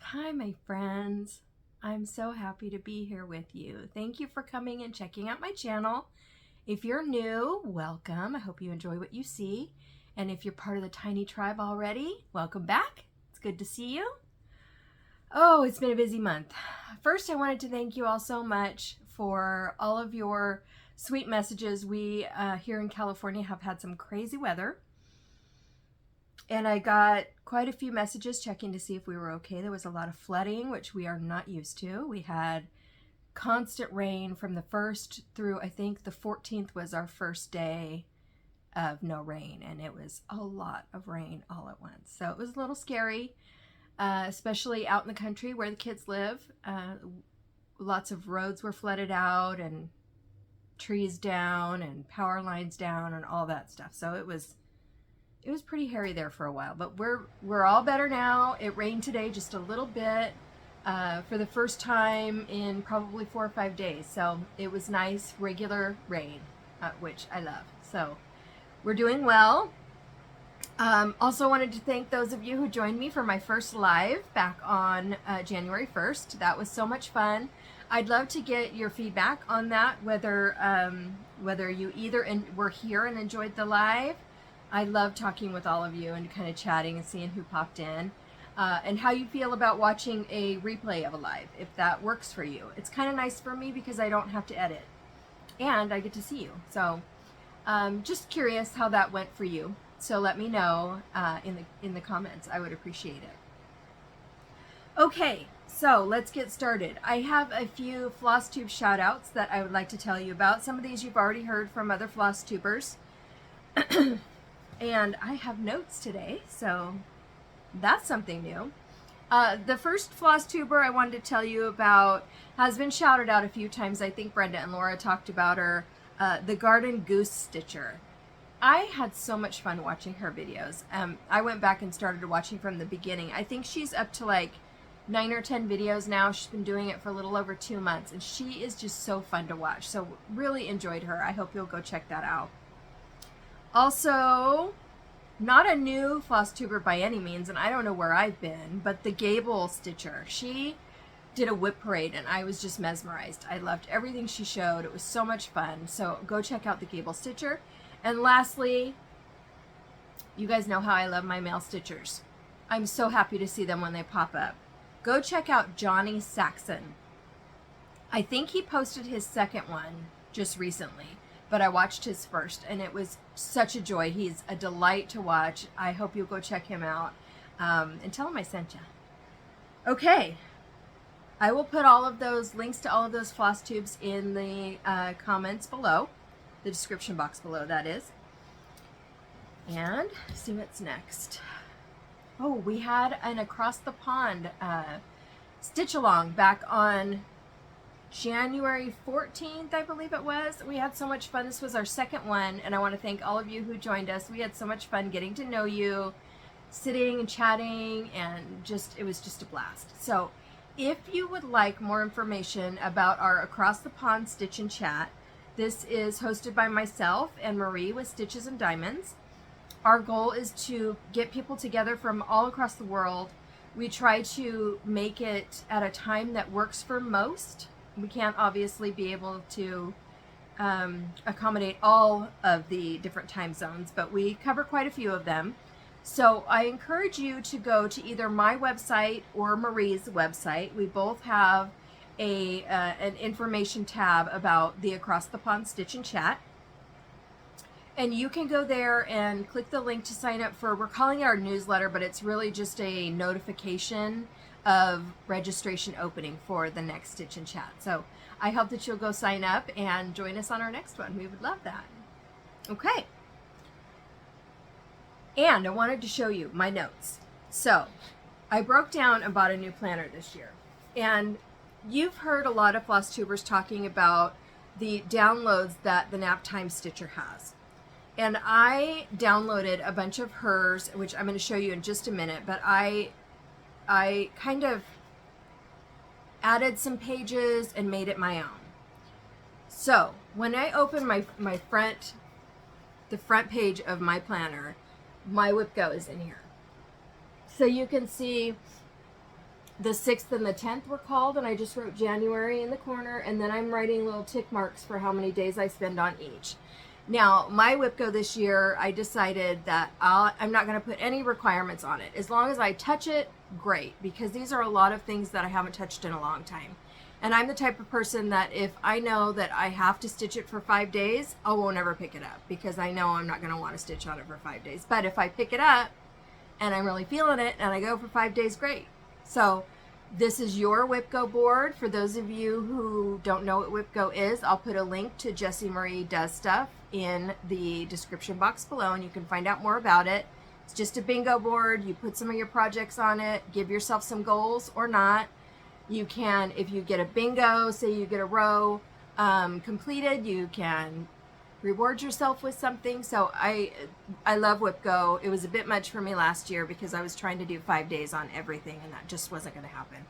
Hi, my friends. I'm so happy to be here with you. Thank you for coming and checking out my channel. If you're new, welcome. I hope you enjoy what you see. And if you're part of the tiny tribe already, welcome back. It's good to see you. Oh, it's been a busy month. First, I wanted to thank you all so much for all of your sweet messages. We here in California have had some crazy weather. And I got quite a few messages checking to see if we were okay. There was a lot of flooding, which we are not used to. We had constant rain from the 1st through, I think the 14th was our first day of no rain. And it was a lot of rain all at once. So it was a little scary, especially out in the country where the kids live. Lots of roads were flooded out and trees down and power lines down and all that stuff. So it was pretty hairy there for a while, but we're all better now. It rained today just a little bit for the first time in probably 4 or 5 days. So it was nice, regular rain, which I love. So we're doing well. Also wanted to thank those of you who joined me for my first live back on January 1st. That was so much fun. I'd love to get your feedback on that, whether you either were here and enjoyed the live. I love talking with all of you and kind of chatting and seeing who popped in, and how you feel about watching a replay of a live, if that works for you. It's kind of nice for me because I don't have to edit and I get to see you. So just curious how that went for you. So let me know in the comments. I would appreciate it. Okay, so let's get started. I have a few FlosStube shout outs that I would like to tell you about. Some of these you've already heard from other FlosStubers. And I have notes today, so that's something new. The first FlosStuber I wanted to tell you about has been shouted out a few times. I think Brenda and Laura talked about her, the Garden Goose Stitcher. I had so much fun watching her videos. I went back and started watching from the beginning. I think she's up to like 9 or 10 videos now. She's been doing it for a little over 2 months, and she is just so fun to watch. So really enjoyed her. I hope you'll go check that out. Also, not a new FlosStuber by any means, and I don't know where I've been, but the Gable Stitcher. She did a whip parade, and I was just mesmerized. I loved everything she showed. It was so much fun. So go check out the Gable Stitcher. And lastly, you guys know how I love my male Stitchers. I'm so happy to see them when they pop up. Go check out Johnny Saxon. I think he posted his second one just recently, but I watched his first, and it was such a joy. He's a delight to watch. I hope you'll go check him out, and tell him I sent you. Okay, I will put all of those links to all of those FlosStubes in the comments below, the description box below, that is. And see what's next. Oh, we had an Across the Pond stitch along back on January 14th, I believe it was. We had so much fun. This was our second one, and I want to thank all of you who joined us. We had so much fun getting to know you, sitting and chatting, and it was just a blast. So if you would like more information about our Across the Pond Stitch and Chat, this is hosted by myself and Marie with Stitches and Diamonds. Our goal is to get people together from all across the world. We try to make it at a time that works for most. We can't obviously be able to accommodate all of the different time zones, but we cover quite a few of them. So I encourage you to go to either my website or Marie's website. We both have an information tab about the Across the Pond Stitch and Chat. And you can go there and click the link to sign up for, we're calling it our newsletter, but it's really just a notification of registration opening for the next Stitch and Chat. So I hope that you'll go sign up and join us on our next one. We would love that. Okay. And I wanted to show you my notes. So I broke down and bought a new planner this year. And you've heard a lot of FlosStubers talking about the downloads that the TheNaptimeStitcher has. And I downloaded a bunch of hers, which I'm going to show you in just a minute, but I kind of added some pages and made it my own. So when I open the front page of my planner, my WIPGO is in here. So you can see the 6th and the 10th were called, and I just wrote January in the corner, and then I'm writing little tick marks for how many days I spend on each. Now, my WIPGO this year, I decided that I'm not going to put any requirements on it. As long as I touch it, great, because these are a lot of things that I haven't touched in a long time. And I'm the type of person that if I know that I have to stitch it for 5 days, I won't ever pick it up, because I know I'm not going to want to stitch on it for 5 days. But if I pick it up and I'm really feeling it and I go for 5 days, great. So this is your WIPGO board. For those of you who don't know what WIPGO is, I'll put a link to Jessie Marie Does Stuff in the description box below, and you can find out more about it. It's just a bingo board. You put some of your projects on it, give yourself some goals or not. You can, if you get a bingo, say you get a row completed, you can reward yourself with something. So I love WIPGO. It was a bit much for me last year because I was trying to do 5 days on everything, and that just wasn't going to happen.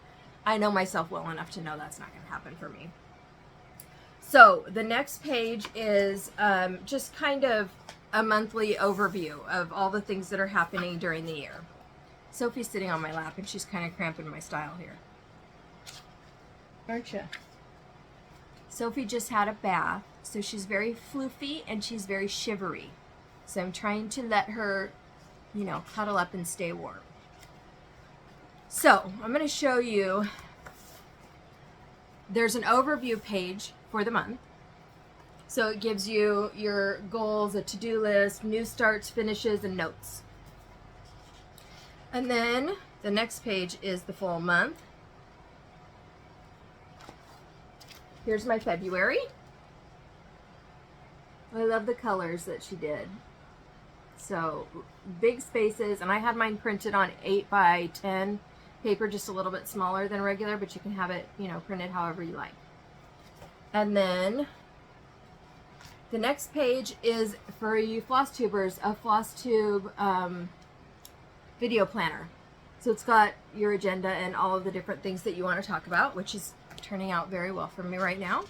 I know myself well enough to know that's not going to happen for me. So the next page is just kind of a monthly overview of all the things that are happening during the year. Sophie's sitting on my lap, and she's kind of cramping my style here. Aren't you? Sophie just had a bath, so she's very floofy and she's very shivery. So I'm trying to let her, you know, cuddle up and stay warm. So I'm going to show you, there's an overview page for the month. So it gives you your goals, a to-do list, new starts, finishes, and notes. And then the next page is the full month. Here's my February. I love the colors that she did. So big spaces, and I had mine printed on 8 by 10 paper, just a little bit smaller than regular, but you can have it, you know, printed however you like. And then the next page is for you FlossTubers, a FlossTube video planner. So it's got your agenda and all of the different things that you want to talk about, which is turning out very well for me right now.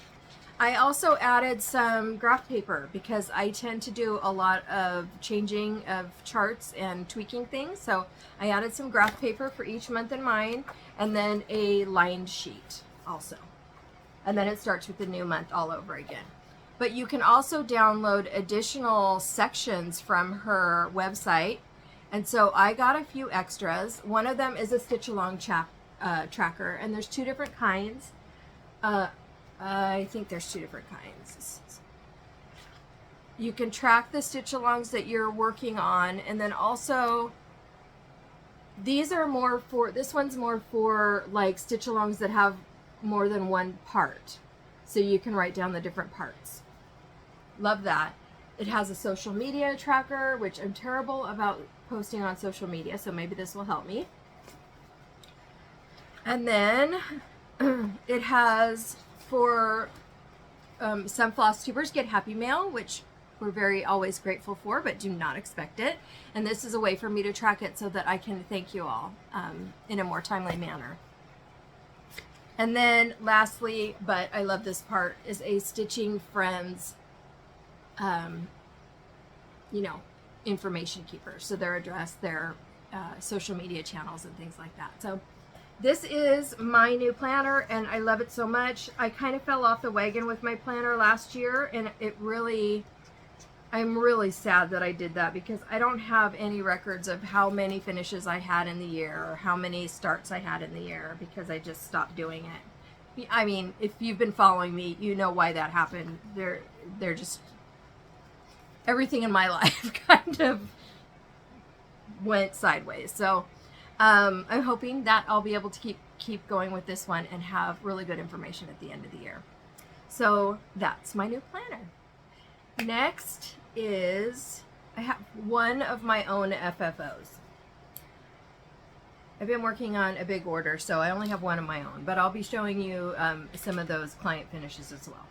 I also added some graph paper because I tend to do a lot of changing of charts and tweaking things. So I added some graph paper for each month in mine, and then a lined sheet also. And then it starts with the new month all over again. But you can also download additional sections from her website. And so I got a few extras. One of them is a stitch along tracker, and there's 2 different kinds. I think there's 2 different kinds. You can track the stitch alongs that you're working on, and then also these are more for, this one's more for like stitch alongs that have more than one part. So you can write down the different parts. Love that. It has a social media tracker, which I'm terrible about posting on social media, so maybe this will help me. And then it has for some FlossTubers get Happy Mail, which we're very always grateful for, but do not expect it. And this is a way for me to track it so that I can thank you all in a more timely manner. And then lastly, but I love this part, is a Stitching Friends, you know, information keeper. So their address, their social media channels and things like that. So this is my new planner, and I love it so much. I kind of fell off the wagon with my planner last year, and it really, I'm really sad that I did that because I don't have any records of how many finishes I had in the year or how many starts I had in the year because I just stopped doing it. I mean, if you've been following me, you know why that happened. They're just, everything in my life kind of went sideways. So I'm hoping that I'll be able to keep going with this one and have really good information at the end of the year. So that's my new planner. Next is, I have one of my own FFOs. I've been working on a big order, so I only have one of my own, but I'll be showing you some of those client finishes as well.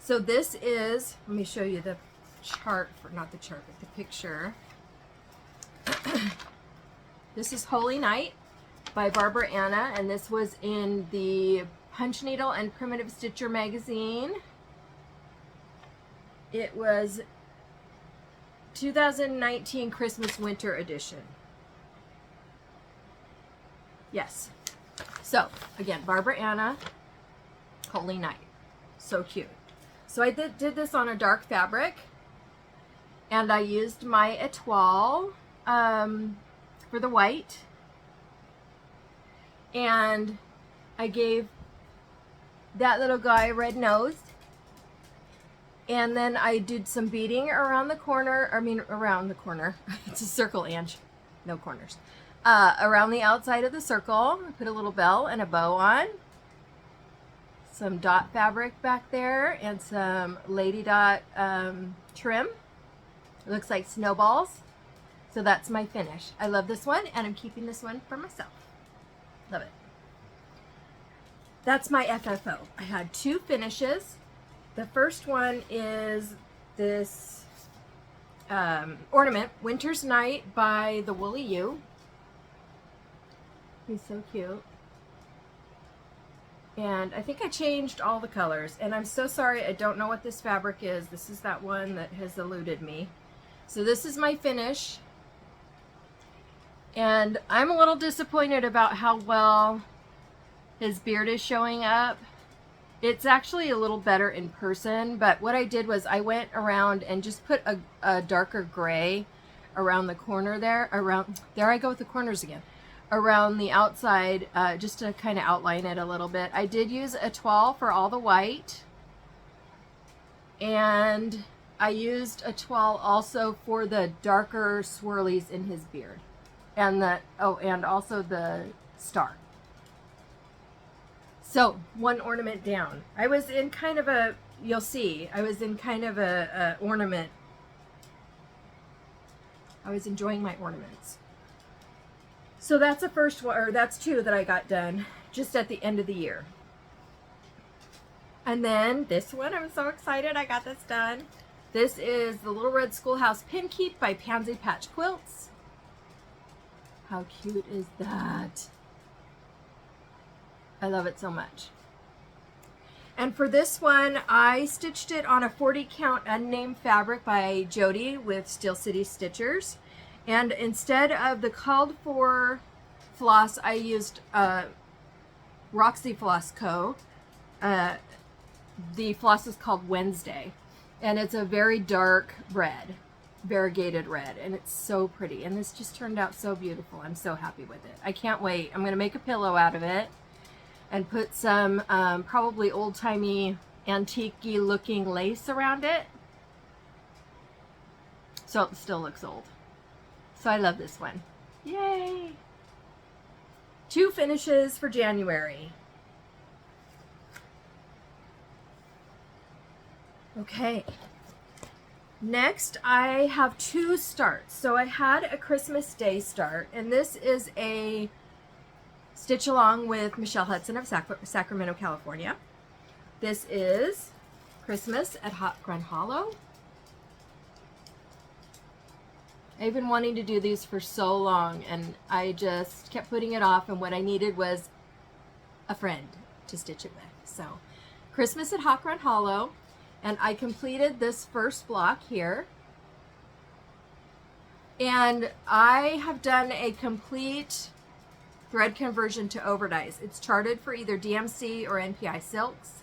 So this is, let me show you the chart, for not the chart, but the picture. This is Holy Night by Barbara Anna, and this was in the Punch Needle and Primitive Stitcher magazine. It was 2019 Christmas Winter edition. Yes. So again, Barbara Anna, Holy Night. So cute. So I did this on a dark fabric, and I used my Etoile for the white, and I gave that little guy a red nose, and then I did some beading around the corner, around the corner, it's a circle, Ange, no corners, around the outside of the circle. I put a little bell and a bow on, some dot fabric back there, and some lady dot trim. It looks like snowballs. So that's my finish. I love this one, and I'm keeping this one for myself. Love it. That's my FFO. I had two finishes. The first one is this ornament, Winter's Night by the Woolly U. He's so cute. And I think I changed all the colors, and I'm so sorry, I don't know what this fabric is. This is that one that has eluded me. So this is my finish, and I'm a little disappointed about how well his beard is showing up. It's actually a little better in person, but what I did was I went around and just put a darker gray around the corner there, there I go with the corners again, around the outside, just to kind of outline it a little bit. I did use Etoile for all the white, and I used Etoile also for the darker swirlies in his beard, and and also the star. So one ornament down. I was in kind of a, you'll see, I was in kind of a ornament. I was enjoying my ornaments. So that's the first one, or that's two that I got done just at the end of the year. And then this one, I'm so excited I got this done. This is the Little Red Schoolhouse Pin Keep by Pansy Patch Quilts. How cute is that? I love it so much. And for this one, I stitched it on a 40 count unnamed fabric by Jody with Steel City Stitchers. And instead of the called for floss, I used Roxy Floss Co. The floss is called Wednesday, and it's a very dark red, variegated red, and it's so pretty. And this just turned out so beautiful. I'm so happy with it. I can't wait. I'm going to make a pillow out of it and put some probably old-timey, antique-y looking lace around it, so it still looks old. So I love this one. Yay! Two finishes for January. Okay. Next, I have two starts. So I had a Christmas Day start, and this is a stitch along with Michelle Hudson of Sacramento, California. This is Christmas at Hot Grand Hollow. I've been wanting to do these for so long, and I just kept putting it off, and what I needed was a friend to stitch it with. So Christmas at Hot Grand Hollow, and I completed this first block here, and I have done a complete thread conversion to overdyes. It's charted for either DMC or NPI silks,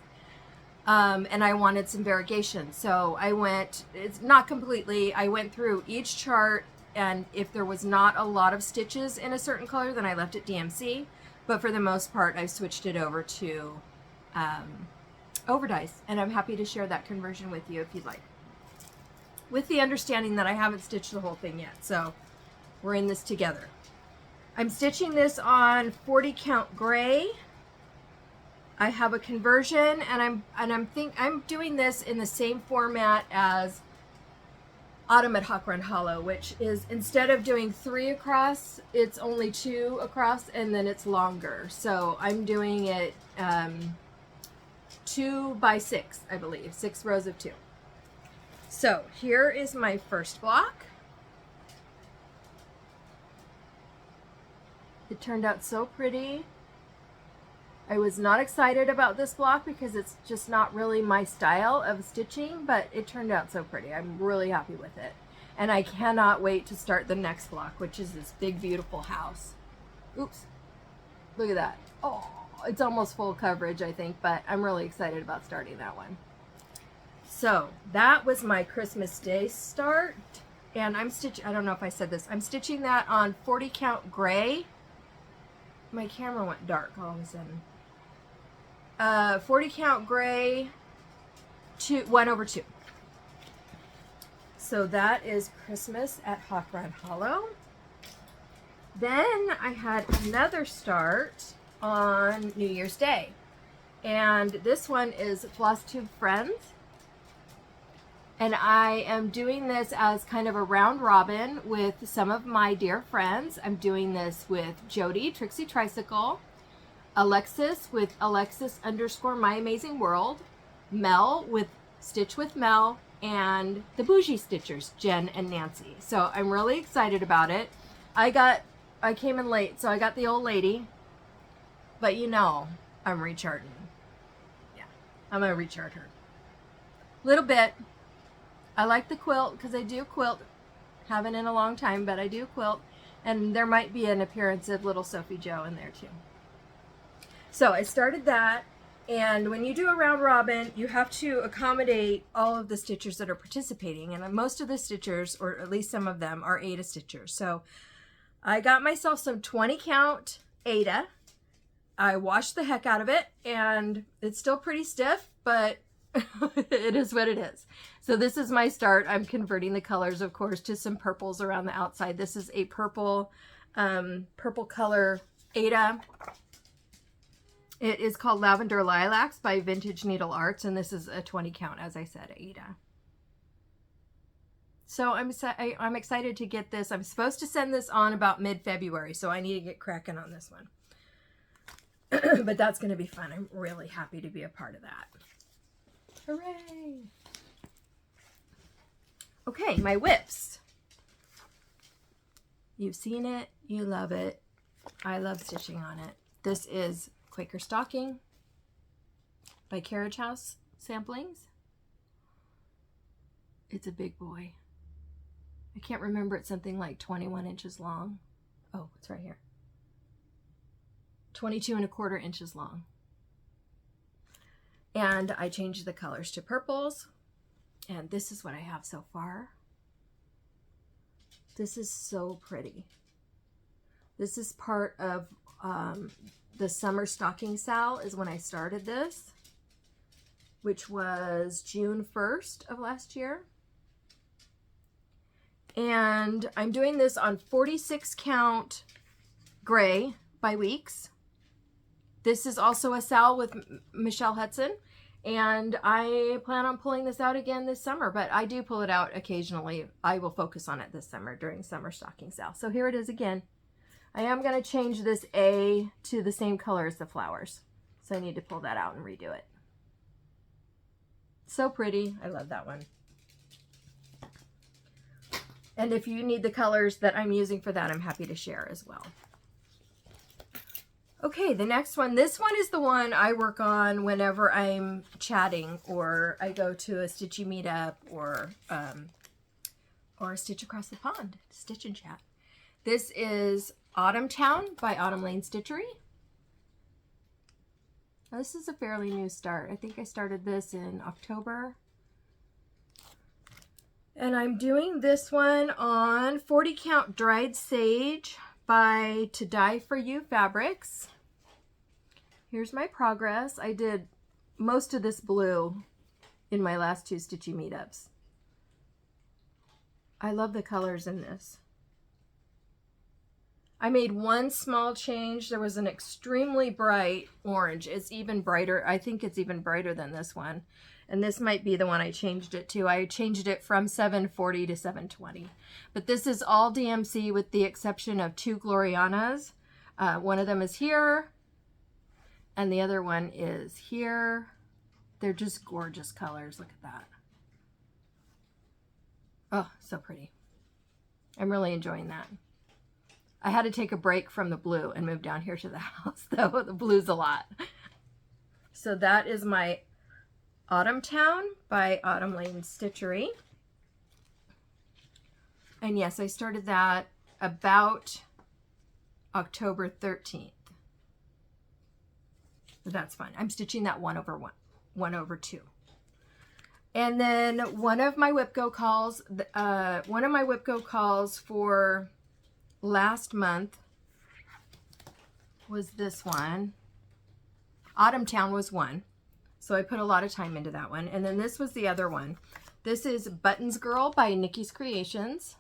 and I wanted some variegation, so I went, it's not completely, I went through each chart, and if there was not a lot of stitches in a certain color, then I left it DMC, but for the most part I switched it over to overdyes, and I'm happy to share that conversion with you if you'd like, with the understanding that I haven't stitched the whole thing yet, so we're in this together. I'm stitching this on 40 count gray. I have a conversion, and I'm doing this in the same format as Autumn at Hot Grand Hollow, which is, instead of doing 3 across, it's only 2 across, and then it's longer. So I'm doing it 2 by 6, I believe, 6 rows of 2. So here is my first block. It turned out so pretty. I was not excited about this block because it's just not really my style of stitching, but it turned out so pretty. I'm really happy with it. And I cannot wait to start the next block, which is this big, beautiful house. Oops. Look at that. Oh, it's almost full coverage, I think, but I'm really excited about starting that one. So that was my Christmas Day start. And I'm stitching, I don't know if I said this, I'm stitching that on 40 count gray. My camera went dark all of a sudden. 40 count gray, 1/2. So that is Christmas at Hawk Run Hollow. Then I had another start on New Year's Day. And this one is Flosstube Friends. And I am doing this as kind of a round robin with some of my dear friends. I'm doing this with Jody, Trixie Tricycle, Alexis with Alexis_My_Amazing_World, Mel with Stitch with Mel, and the Bougie Stitchers, Jen and Nancy. So I'm really excited about it. I came in late, so I got the old lady, but you know, I'm recharting. Yeah, I'm gonna rechart her. Little bit. I like the quilt because I do quilt. Haven't in a long time, but I do quilt. And there might be an appearance of little Sophie Joe in there too. So I started that. And when you do a round robin, you have to accommodate all of the stitchers that are participating. And most of the stitchers, or at least some of them, are Aida stitchers. So I got myself some 20 count Aida. I washed the heck out of it, and it's still pretty stiff, but it is what it is. So this is my start. I'm converting the colors, of course, to some purples around the outside. This is a purple color Aida. It is called Lavender Lilacs by Vintage Needle Arts, and this is a 20 count, as I said, Aida. So I'm excited to get this. I'm supposed to send this on about mid-February, so I need to get cracking on this one. But that's going to be fun. I'm really happy to be a part of that. Hooray! Okay, my whips. You've seen it. You love it. I love stitching on it. This is Quaker Stocking by Carriage House Samplings. It's a big boy. I can't remember. It's something like 21 inches long. Oh, it's right here. 22¼ inches long. And I changed the colors to purples. And this is what I have so far. This is so pretty. This is part of the summer stocking sale is when I started this, which was June 1st of last year. And I'm doing this on 46 count gray by Weeks. This is also a sal with Michelle Hudson, and I plan on pulling this out again this summer, but I do pull it out occasionally. I will focus on it this summer during summer stocking sale. So here it is again. I am going to change this A to the same color as the flowers, so I need to pull that out and redo it. So pretty. I love that one. And if you need the colors that I'm using for that, I'm happy to share as well. Okay, the next one. This one is the one I work on whenever I'm chatting or I go to a Stitchy meetup or a Stitch Across the Pond, Stitch and Chat. This is Autumn Town by Autumn Lane Stitchery. Now, this is a fairly new start. I think I started this in October. And I'm doing this one on 40 count Dried Sage by To Dye For You Fabrics. Here's my progress. I did most of this blue in my last two Stitchy meetups. I love the colors in this. I made one small change. There was an extremely bright orange. It's even brighter. I think it's even brighter than this one. And this might be the one I changed it to. I changed it from 740 to 720. But this is all DMC with the exception of two Glorianas. One of them is here, and the other one is here. They're just gorgeous colors. Look at that. Oh, so pretty. I'm really enjoying that. I had to take a break from the blue and move down here to the house, though. The blue's a lot. So that is my Autumn Town by Autumn Lane Stitchery. And yes, I started that about October 13th. That's fun. I'm stitching that 1/2. And then one of my WIPGO calls for last month was this one. Autumn Town was one. So I put a lot of time into that one. And then this was the other one. This is Buttons Girl by Nikki's Creations.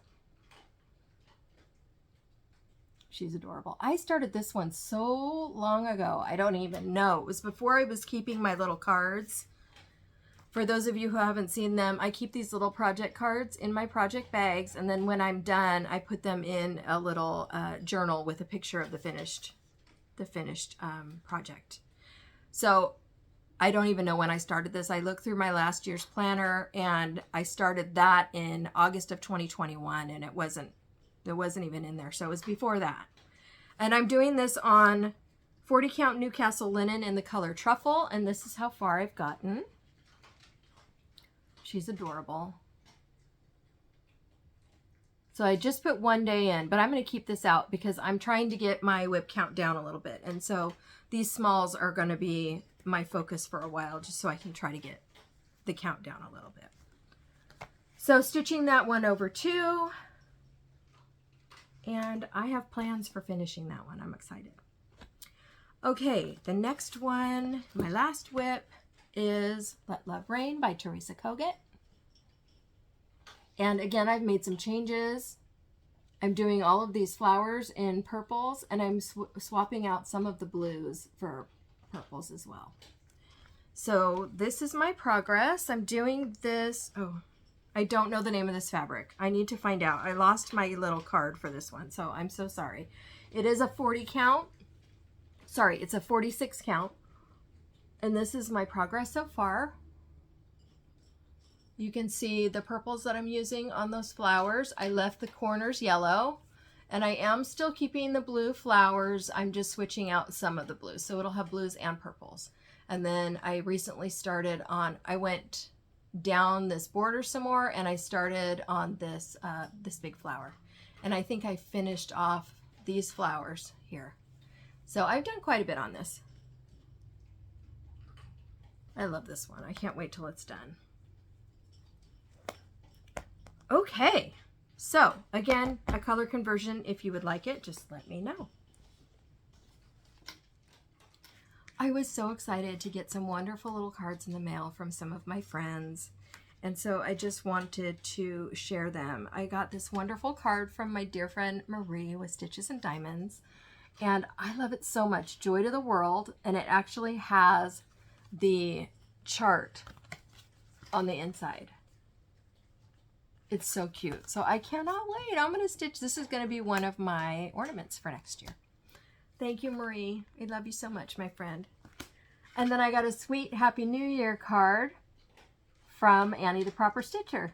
She's adorable. I started this one so long ago. I don't even know. It was before I was keeping my little cards. For those of you who haven't seen them, I keep these little project cards in my project bags, and then when I'm done, I put them in a little journal with a picture of the finished project. So I don't even know when I started this. I looked through my last year's planner, and I started that in August of 2021, and it wasn't even in there, so it was before that. And I'm doing this on 40 count Newcastle linen in the color Truffle, and this is how far I've gotten. She's adorable. So I just put 1 day in, but I'm going to keep this out because I'm trying to get my WIP count down a little bit. And so these smalls are going to be my focus for a while, just so I can try to get the count down a little bit. So stitching that 1/2. And I have plans for finishing that one. I'm excited. Okay, the next one, my last WIP, is Let Love Rain by Teresa Kogut. And again, I've made some changes. I'm doing all of these flowers in purples, and I'm swapping out some of the blues for purples as well. So this is my progress. I'm doing this. Oh, I don't know the name of this fabric. I need to find out. I lost my little card for this one, so I'm so sorry. It is a 40 count. Sorry, it's a 46 count. And this is my progress so far. You can see the purples that I'm using on those flowers. I left the corners yellow, and I am still keeping the blue flowers. I'm just switching out some of the blues, so it'll have blues and purples. And then I recently started on, I went down this border some more, and I started on this this big flower. And I think I finished off these flowers here. So I've done quite a bit on this. I love this one. I can't wait till it's done. Okay, so again, a color conversion. If you would like it, just let me know. I was so excited to get some wonderful little cards in the mail from some of my friends, and so I just wanted to share them. I got this wonderful card from my dear friend Marie with Stitches and Diamonds, and I love it so much. Joy to the World, and it actually has the chart on the inside. It's so cute. So I cannot wait. I'm going to stitch. This is going to be one of my ornaments for next year. Thank you, Marie. I love you so much, my friend. And then I got a sweet Happy New Year card from Annie the Proper Stitcher.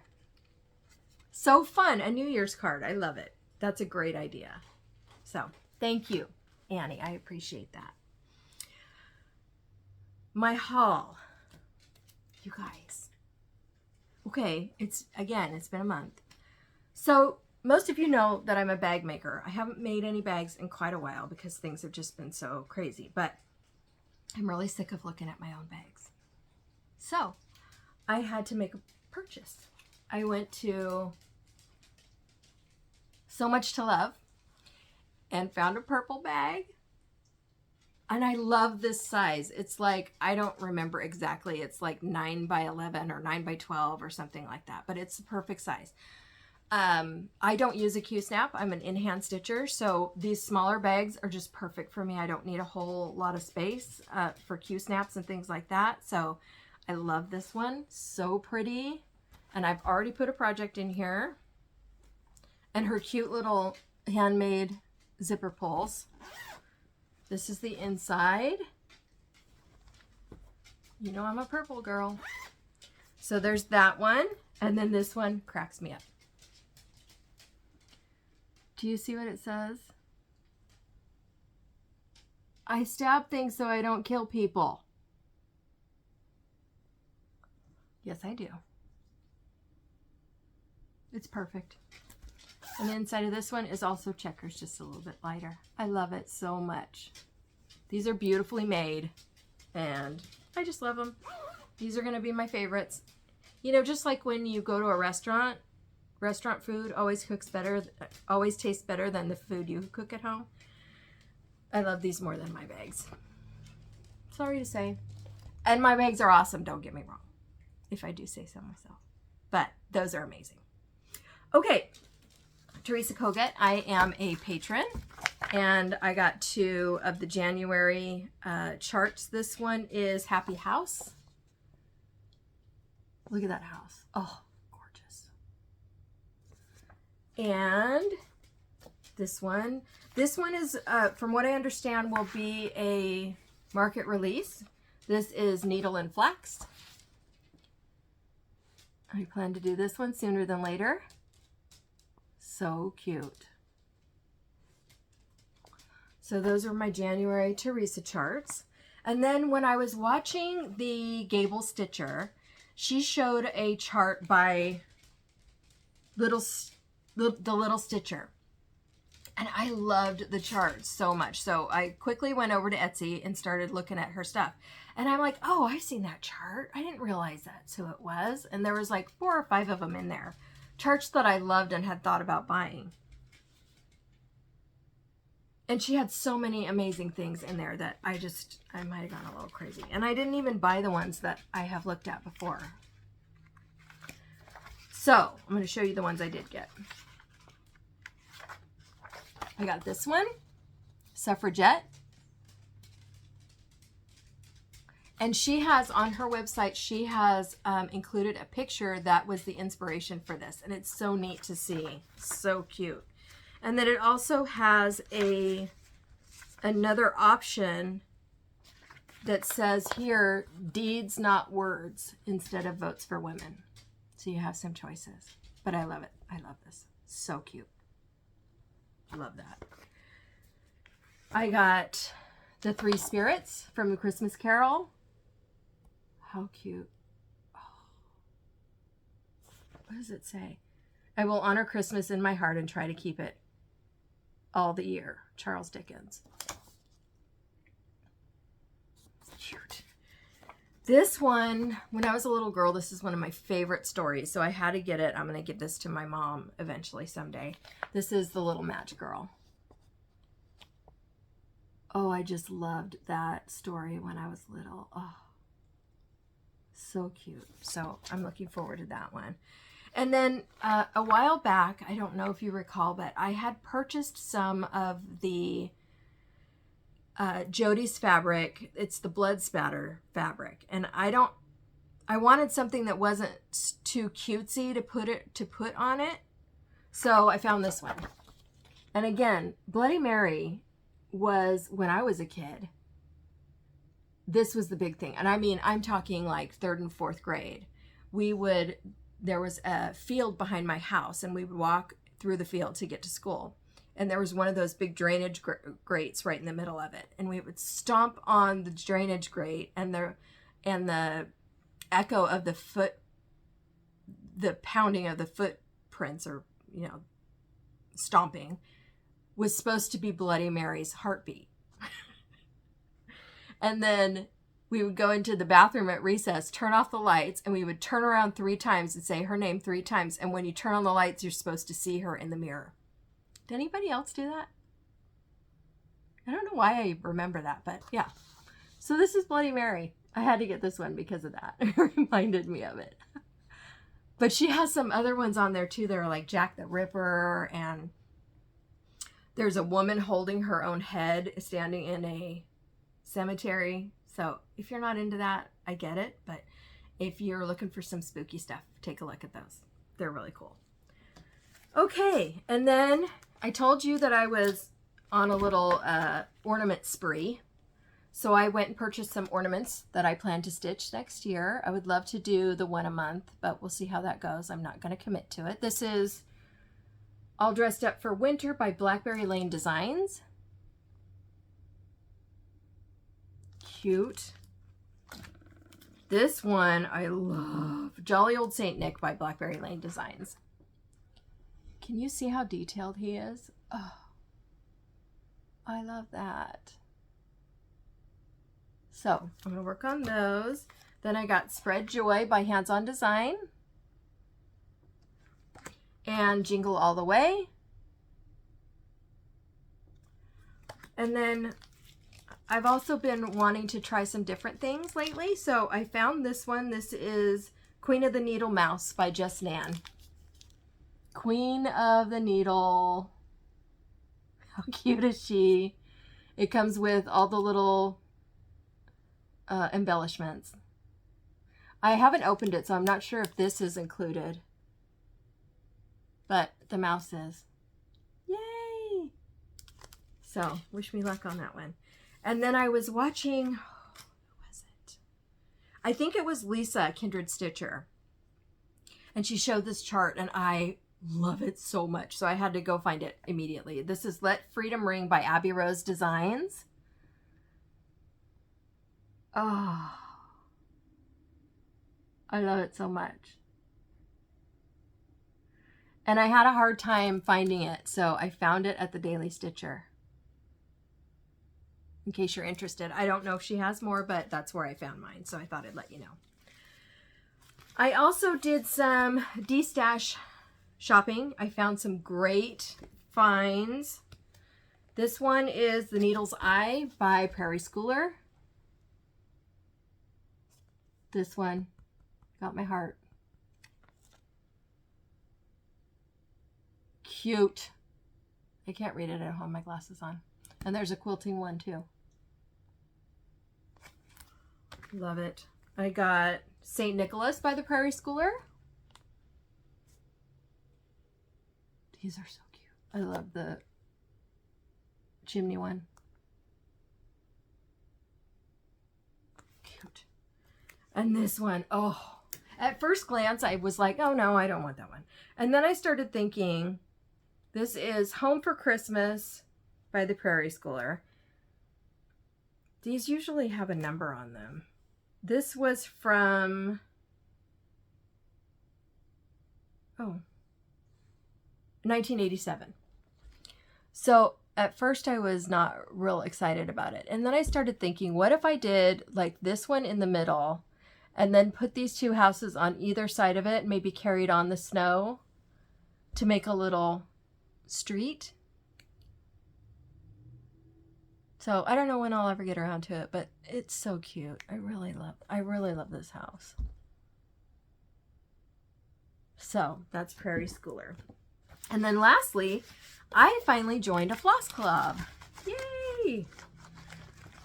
So fun. A New Year's card. I love it. That's a great idea. So thank you, Annie. I appreciate that. My haul. You guys. Okay, it's been a month. So most of you know that I'm a bag maker. I haven't made any bags in quite a while because things have just been so crazy, but I'm really sick of looking at my own bags. So I had to make a purchase. I went to So Much to Love and found a purple bag. And I love this size. It's like, I don't remember exactly. It's like 9 by 11 or 9 by 12 or something like that, but it's the perfect size. I don't use a Q-snap. I'm an in-hand stitcher, so these smaller bags are just perfect for me. I don't need a whole lot of space for Q-snaps and things like that. So I love this one. So pretty. And I've already put a project in here. And her cute little handmade zipper pulls. This is the inside. You know I'm a purple girl. So there's that one. And then this one cracks me up. Do you see what it says? I stab things so I don't kill people. Yes, I do. It's perfect. And the inside of this one is also checkers, just a little bit lighter. I love it so much. These are beautifully made. and I just love them. These are going to be my favorites. You know, just like when you go to a restaurant food always tastes better than the food you cook at home. I love these more than my bags. Sorry to say. And my bags are awesome, don't get me wrong, if I do say so myself. But those are amazing. Okay, Teresa Kogut, I am a patron, and I got 2 of the January charts. This one is Happy House. Look at that house. Oh, gorgeous. And this one is, from what I understand, will be a market release. This is Needle and Flax. I plan to do this one sooner than later. So cute. So those are my January Teresa charts. And then when I was watching the Gable Stitcher, she showed a chart by the Little Stitcher. And I loved the chart so much. So I quickly went over to Etsy and started looking at her stuff. And I'm like, oh, I've seen that chart. I didn't realize that's who it was. And there was like 4 or 5 of them in there. Charts that I loved and had thought about buying. And she had so many amazing things in there that I might have gone a little crazy. And I didn't even buy the ones that I have looked at before. So I'm going to show you the ones I did get. I got this one, Suffragette. And she has, on her website, she has included a picture that was the inspiration for this. And it's so neat to see. So cute. And then it also has another option that says here, deeds, not words, instead of votes for women. So you have some choices. But I love it. I love this. So cute. I love that. I got the 3 spirits from the Christmas Carol. How cute. Oh. What does it say? I will honor Christmas in my heart and try to keep it all the year. Charles Dickens. Cute. This one, when I was a little girl, this is one of my favorite stories. So I had to get it. I'm going to give this to my mom eventually someday. This is The Little Match Girl. Oh, I just loved that story when I was little. Oh, so cute. So I'm looking forward to that one. And then a while back, I don't know if you recall, but I had purchased some of the Jody's fabric. It's the blood spatter fabric. And I wanted something that wasn't too cutesy to put on it. So I found this one. And again, Bloody Mary was, when I was a kid, this was the big thing. And I mean, I'm talking like 3rd and 4th grade. There was a field behind my house, and we would walk through the field to get to school. And there was one of those big drainage grates right in the middle of it. And we would stomp on the drainage grate, and the echo of the pounding of the footprints, or, you know, stomping, was supposed to be Bloody Mary's heartbeat. And then we would go into the bathroom at recess, turn off the lights, and we would turn around 3 times and say her name 3 times. And when you turn on the lights, you're supposed to see her in the mirror. Did anybody else do that? I don't know why I remember that, but yeah. So this is Bloody Mary. I had to get this one because of that. It reminded me of it. But she has some other ones on there too. They're like Jack the Ripper, and there's a woman holding her own head standing in a cemetery. So if you're not into that, I get it. But if you're looking for some spooky stuff, take a look at those. They're really cool. Okay, and then I told you that I was on a little ornament spree. So I went and purchased some ornaments that I plan to stitch next year. I would love to do the one a month, but we'll see how that goes. I'm not going to commit to it. This is All Dressed Up for Winter by Blackberry Lane Designs. Cute. This one I love. Jolly Old Saint Nick by Blackberry Lane Designs. Can you see how detailed he is? Oh, I love that. So I'm gonna work on those. Then I got Spread Joy by Hands On Design and Jingle All the Way. And then I've also been wanting to try some different things lately. So I found this one. This is Queen of the Needle Mouse by Just Nan. Queen of the Needle. How cute is she? It comes with all the little embellishments. I haven't opened it, so I'm not sure if this is included. But the mouse is. Yay! So, wish me luck on that one. And then I was watching, who was it? I think it was Lisa, Kindred Stitcher. And she showed this chart, and I love it so much. So I had to go find it immediately. This is Let Freedom Ring by Abby Rose Designs. Oh, I love it so much. And I had a hard time finding it, so I found it at the Daily Stitcher. In case you're interested. I don't know if she has more, but that's where I found mine, so I thought I'd let you know. I also did some D-Stash shopping. I found some great finds. This one is The Needle's Eye by Prairie Schooler. This one got my heart. Cute. I can't read it at home, my glasses on. And there's a quilting one too. Love it. I got St. Nicholas by the Prairie Schooler. These are so cute. I love the chimney one. Cute. And this one, oh, at first glance, I was like, oh no, I don't want that one. And then I started thinking, this is Home for Christmas by the Prairie Schooler. These usually have a number on them. This was from, 1987. So at first I was not real excited about it. And then I started thinking, what if I did like this one in the middle and then put these two houses on either side of it, maybe carried on the snow to make a little street. So I don't know when I'll ever get around to it, but it's so cute. I really love this house. So that's Prairie Schooler. And then lastly, I finally joined a floss club. Yay!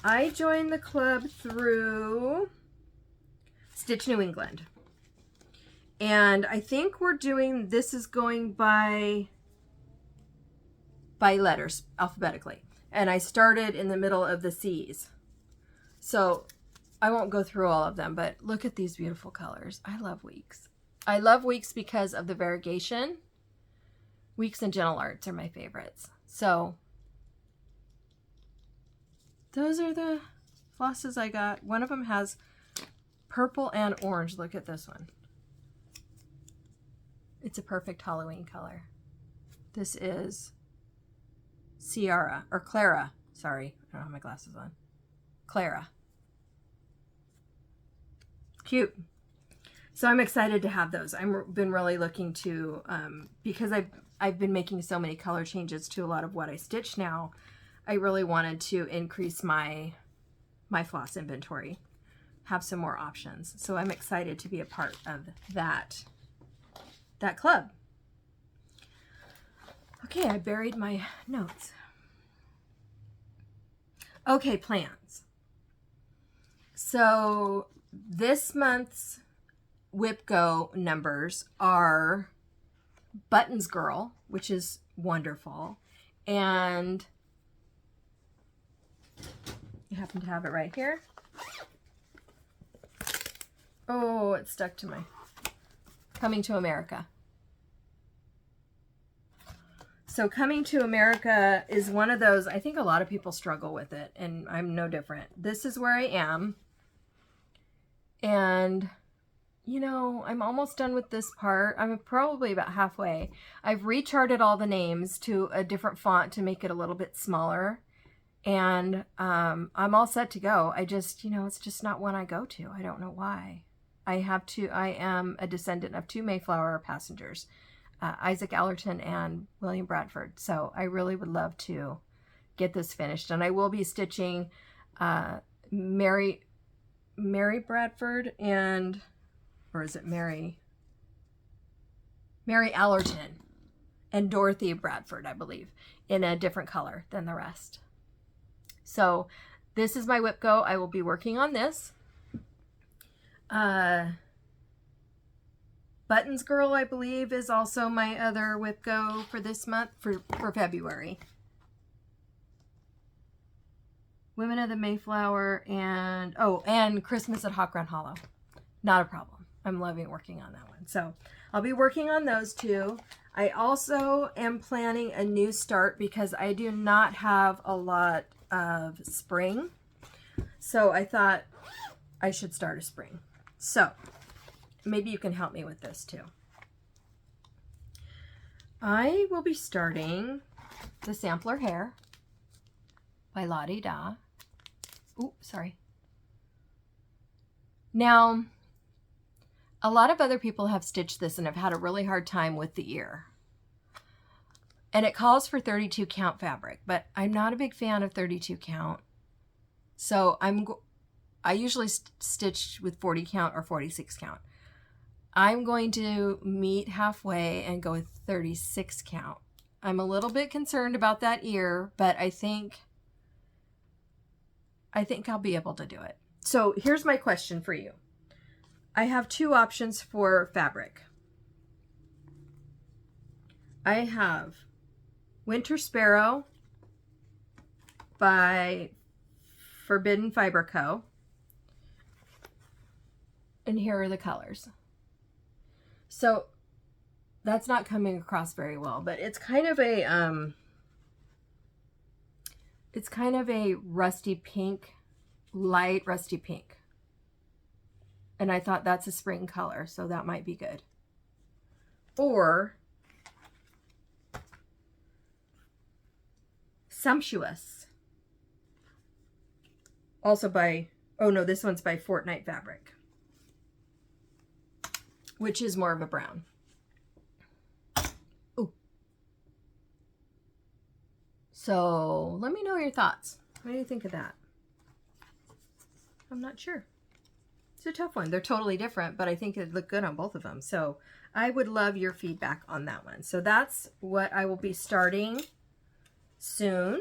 I joined the club through Stitch New England. And I think we're doing, this is going by letters, alphabetically. And I started in the middle of the C's. So I won't go through all of them, but look at these beautiful colors. I love Weeks. I love Weeks because of the variegation. Weeks and Gentle Arts are my favorites. So those are the flosses I got. One of them has purple and orange. Look at this one. It's a perfect Halloween color. This is Clara. Sorry, I don't have my glasses on. Clara. Cute. So I'm excited to have those. I've been really looking to, because I've been making so many color changes to a lot of what I stitch now. I really wanted to increase my floss inventory, have some more options. So I'm excited to be a part of that club. Okay, I buried my notes. Okay, plans. So this month's WIPGO numbers are Buttons Girl, which is wonderful, and I happen to have it right here. Oh, it's stuck to my Coming to America. So Coming to America is one of those, I think a lot of people struggle with it, and I'm no different. This is where I am. And, you know, I'm almost done with this part. I'm probably about halfway. I've recharted all the names to a different font to make it a little bit smaller. And I'm all set to go. I just, you know, it's just not one I go to. I don't know why. I am a descendant of two Mayflower passengers, Isaac Allerton and William Bradford. So I really would love to get this finished. And I will be stitching Mary Bradford and, or is it Mary Allerton and Dorothy Bradford, I believe, in a different color than the rest. So this is my WIPGO. I will be working on this. Buttons Girl, I believe, is also my other WIPGO for this month, for February. Women of the Mayflower and, oh, and Christmas at Hawk Run Hollow. Not a problem. I'm loving working on that one. So I'll be working on those two. I also am planning a new start because I do not have a lot of spring. So I thought I should start a spring. So maybe you can help me with this too. I will be starting the Sampler Hair by Lottie Da. Ooh, sorry. Now, a lot of other people have stitched this and have had a really hard time with the ear. And it calls for 32 count fabric, but I'm not a big fan of 32 count. So I usually stitch with 40 count or 46 count. I'm going to meet halfway and go with 36 count. I'm a little bit concerned about that ear, but I think I'll be able to do it. So here's my question for you. I have two options for fabric. I have Winter Sparrow by Forbidden Fiber Co. And here are the colors. So that's not coming across very well, but it's kind of a rusty pink, light rusty pink. And I thought that's a spring color, so that might be good. Or Sumptuous. Also by, oh no, this one's by Fortnite Fabric, which is more of a brown. Ooh. So let me know your thoughts. What do you think of that? I'm not sure. It's a tough one. They're totally different, but I think it'd look good on both of them. So I would love your feedback on that one. So that's what I will be starting soon.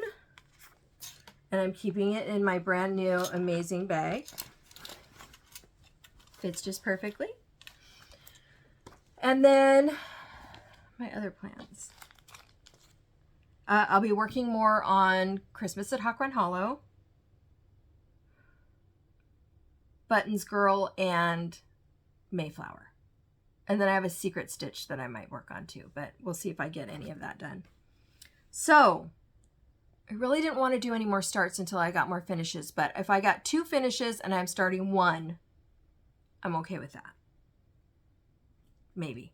And I'm keeping it in my brand new amazing bag. Fits just perfectly. And then my other plans. I'll be working more on Christmas at Hawk Run Hollow, Buttons Girl, and Mayflower. And then I have a secret stitch that I might work on too, but we'll see if I get any of that done. So I really didn't want to do any more starts until I got more finishes, but if I got 2 finishes and I'm starting 1, I'm okay with that. Maybe.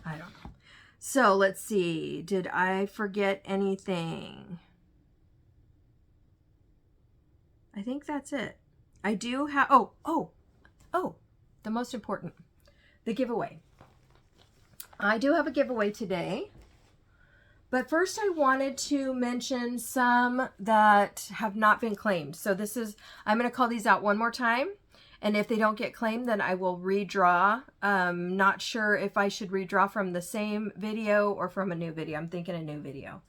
I don't know. So let's see. Did I forget anything? I think that's it. I do have, oh, the most important, the giveaway. I do have a giveaway today. But first I wanted to mention some that have not been claimed. So this is, I'm going to call these out one more time. And if they don't get claimed, then I will redraw. Not sure if I should redraw from the same video or from a new video. I'm thinking a new video.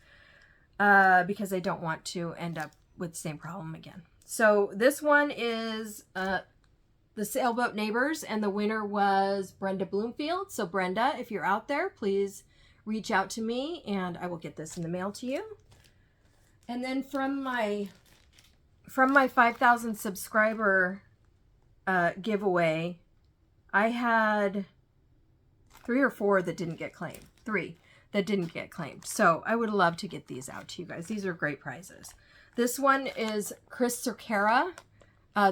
Because I don't want to end up with the same problem again. So this one is the Sailboat Neighbors, and the winner was Brenda Bloomfield. So Brenda, if you're out there, please reach out to me and I will get this in the mail to you. And then from my 5,000 subscriber giveaway, I had 3 or 4 that didn't get claimed. 3 that didn't get claimed. So I would love to get these out to you guys. These are great prizes. This one is Chris Cerquera.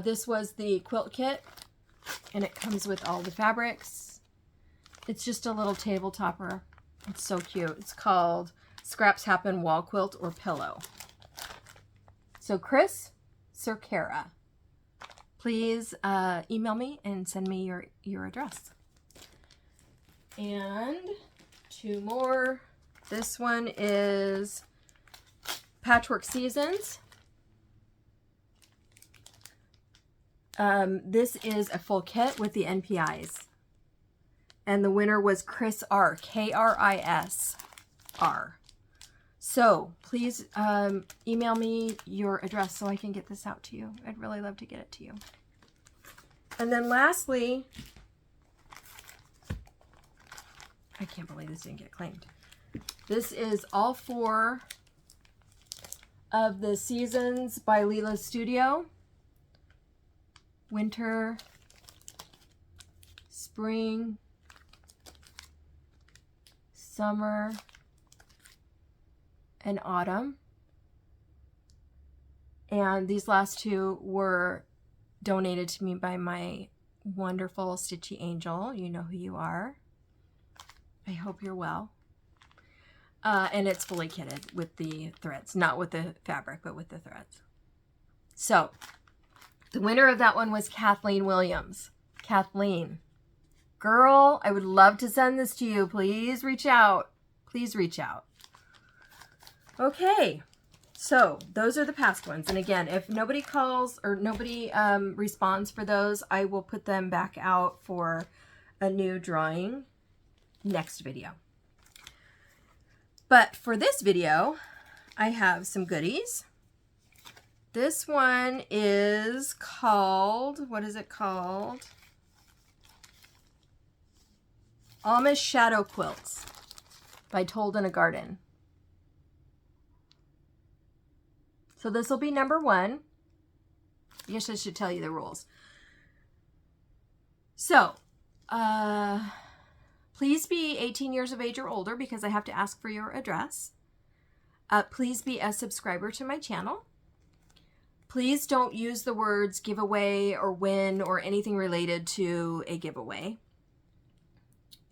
This was the quilt kit, and it comes with all the fabrics. It's just a little table topper. It's so cute. It's called Scraps Happen wall quilt or pillow. So Chris Cerquera, please email me and send me your address. And two more. This one is Patchwork Seasons. This is a full kit with the NPIs. And the winner was Chris R. K-R-I-S-R. So please email me your address so I can get this out to you. I'd really love to get it to you. And then lastly, I can't believe this didn't get claimed. This is all 4 of the Seasons by Leela Studio. Winter, spring, summer, and autumn. And these last 2 were donated to me by my wonderful Stitchy angel. You know who you are. I hope you're well. And it's fully kitted with the threads, not with the fabric, but with the threads. So the winner of that one was Kathleen Williams. Kathleen, girl, I would love to send this to you. Please reach out. Please reach out. Okay, so those are the past ones. And again, if nobody calls or nobody responds for those, I will put them back out for a new drawing next video. But for this video, I have some goodies. This one is called, what is it called? Amish Shadow Quilts by Told in a Garden. So this will be number 1. I guess I should tell you the rules. So, please be 18 years of age or older because I have to ask for your address. Please be a subscriber to my channel. Please don't use the words giveaway or win or anything related to a giveaway.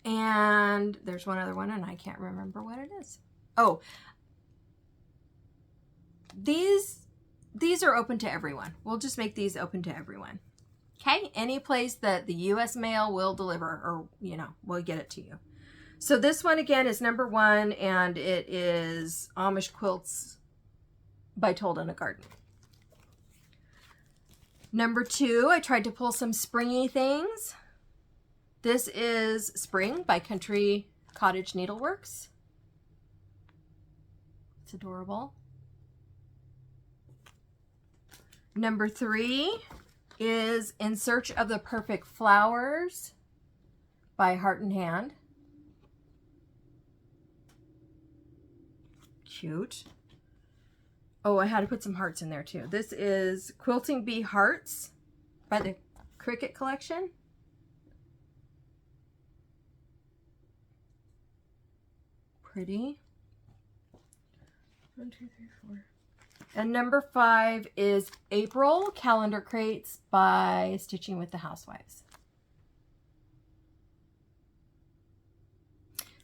And there's one other one and I can't remember what it is. Oh, these are open to everyone. We'll just make these open to everyone. Okay, any place that the U.S. mail will deliver or, you know, we'll get it to you. So this one again is number 1 and it is Amish Quilts by Told in a Garden. Number 2, I tried to pull some springy things. This is Spring by Country Cottage Needleworks. It's adorable. Number 3 is In Search of the Perfect Flowers by Heart and Hand. Cute. Oh, I had to put some hearts in there too. This is Quilting Bee Hearts by the Cricket Collection. Pretty. 1, 2, 3, 4. And number 5 is April Calendar Crates by Stitching with the Housewives.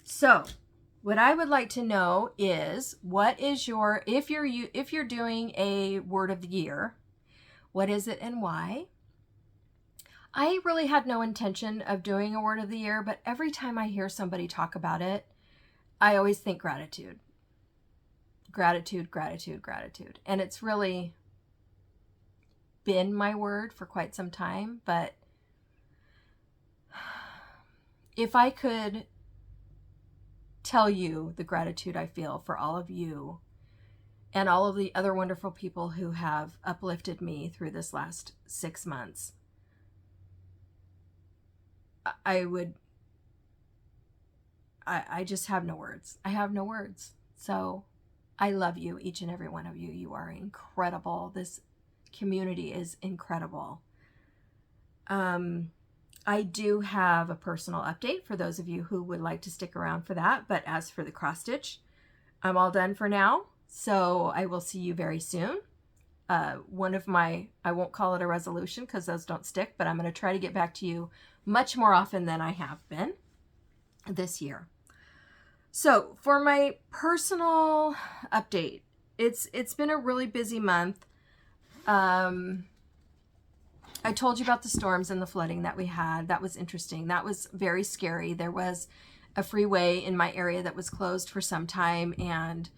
So, what I would like to know is what is your, if you're doing a word of the year, what is it and why? I really had no intention of doing a word of the year, but every time I hear somebody talk about it, I always think gratitude. Gratitude, gratitude, gratitude. And it's really been my word for quite some time, but if I could tell you the gratitude I feel for all of you and all of the other wonderful people who have uplifted me through this last 6 months, I just have no words. I have no words. So I love you, each and every one of you. You are incredible. This community is incredible. I do have a personal update for those of you who would like to stick around for that. But as for the cross stitch, I'm all done for now. So I will see you very soon. One of my, I won't call it a resolution because those don't stick, but I'm going to try to get back to you much more often than I have been this year. So for my personal update, it's been a really busy month. I told you about the storms and the flooding that we had. That was interesting. That was very scary. There was a freeway in my area that was closed for some time, and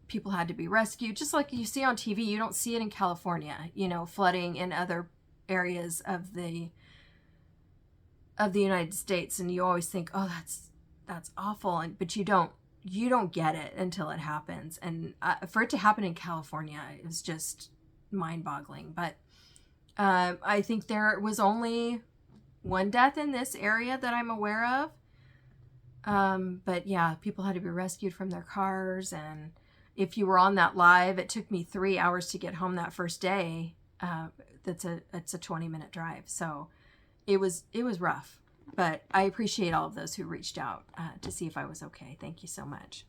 people had to be rescued. Just like you see on TV, you don't see it in California, you know, flooding in other areas of the United States, and you always think, oh, that's awful, but you don't get it until it happens. And for it to happen in California, it was just mind-boggling. But I think there was only one death in this area that I'm aware of. But yeah, people had to be rescued from their cars. And if you were on that live, it took me 3 hours to get home that first day. It's a 20-minute drive. So it was rough, but I appreciate all of those who reached out to see if I was okay. Thank you so much.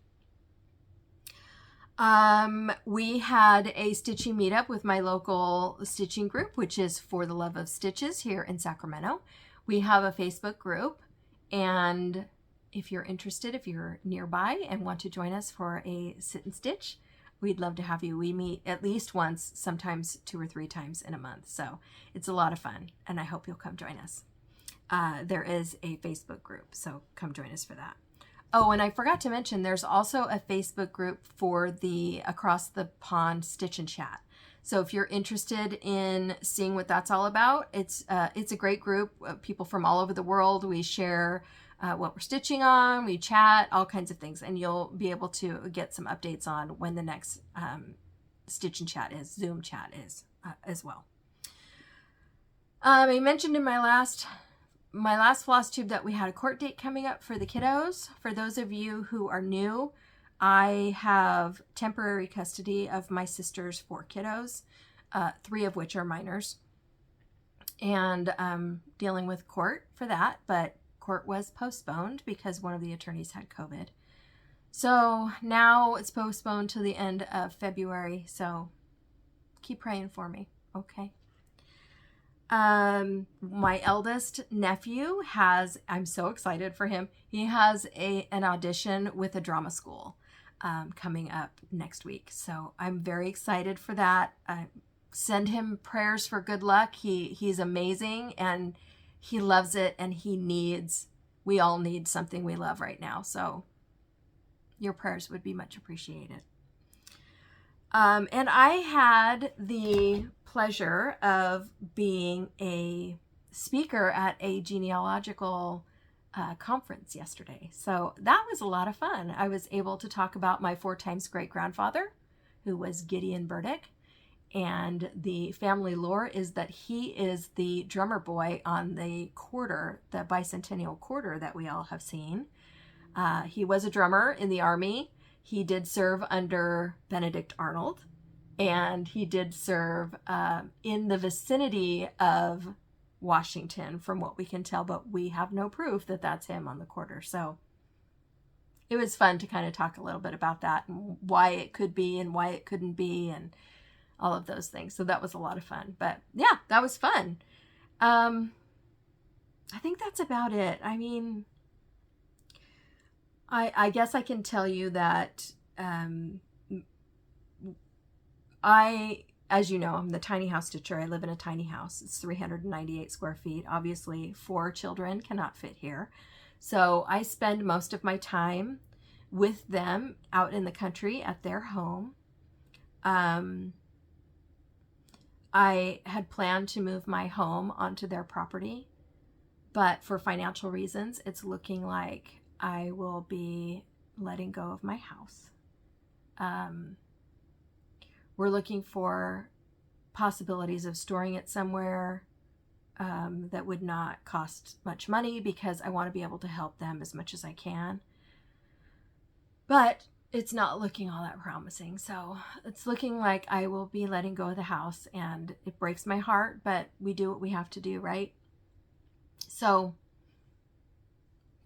We had a Stitchy meetup with my local stitching group, which is For the Love of Stitches here in Sacramento. We have a Facebook group, and if you're interested, if you're nearby and want to join us for a sit and stitch, we'd love to have you. We meet at least once, sometimes 2 or 3 times in a month. So it's a lot of fun, and I hope you'll come join us. There is a Facebook group, so come join us for that. Oh, and I forgot to mention, there's also a Facebook group for the Across the Pond Stitch and Chat. So if you're interested in seeing what that's all about, it's a great group of people from all over the world. We share what we're stitching on, we chat, all kinds of things, and you'll be able to get some updates on when the next Stitch and Chat is, Zoom chat is as well. I mentioned in my last floss tube that we had a court date coming up for the kiddos. For those of you who are new, I have temporary custody of my sister's 4 kiddos, 3 of which are minors, and dealing with court for that, but court was postponed because one of the attorneys had COVID. So now it's postponed to the end of February, so keep praying for me, okay? My eldest nephew I'm so excited for him. He has an audition with a drama school coming up next week. So I'm very excited for that. Send him prayers for good luck. He's amazing, and he loves it, and we all need something we love right now. So your prayers would be much appreciated. And I had the pleasure of being a speaker at a genealogical conference yesterday. So that was a lot of fun. I was able to talk about my 4 times great-grandfather, who was Gideon Burdick. And the family lore is that he is the drummer boy on the quarter, the bicentennial quarter that we all have seen. He was a drummer in the Army. He did serve under Benedict Arnold, and he did serve in the vicinity of Washington, from what we can tell, but we have no proof that that's him on the quarter. So it was fun to kind of talk a little bit about that and why it could be and why it couldn't be and all of those things. So that was a lot of fun. But yeah, that was fun. I think that's about it. I mean, I guess I can tell you that as you know, I'm the tiny house stitcher. I live in a tiny house. It's 398 square feet. Obviously, 4 children cannot fit here. So I spend most of my time with them out in the country at their home. I had planned to move my home onto their property, but for financial reasons, it's looking like I will be letting go of my house. We're looking for possibilities of storing it somewhere that would not cost much money, because I want to be able to help them as much as I can. But it's not looking all that promising. So it's looking like I will be letting go of the house, and it breaks my heart, but we do what we have to do, right? So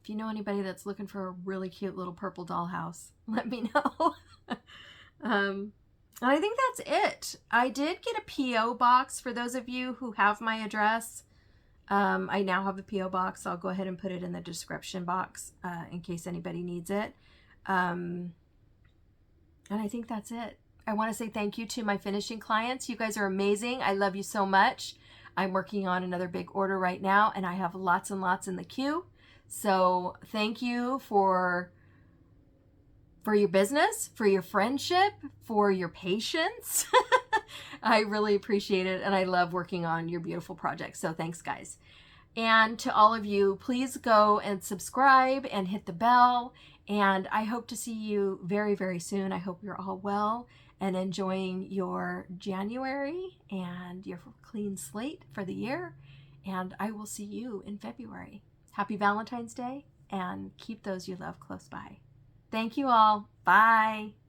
if you know anybody that's looking for a really cute little purple dollhouse, let me know. And I think that's it. I did get a P.O. box for those of you who have my address. I now have a P.O. box. I'll go ahead and put it in the description box in case anybody needs it. And I think that's it. I want to say thank you to my finishing clients. You guys are amazing. I love you so much. I'm working on another big order right now, and I have lots and lots in the queue. So thank you for your business, for your friendship, for your patience. I really appreciate it, and I love working on your beautiful projects. So thanks, guys. And to all of you, please go and subscribe and hit the bell. And I hope to see you very, very soon. I hope you're all well and enjoying your January and your clean slate for the year. And I will see you in February. Happy Valentine's Day, and keep those you love close by. Thank you all. Bye.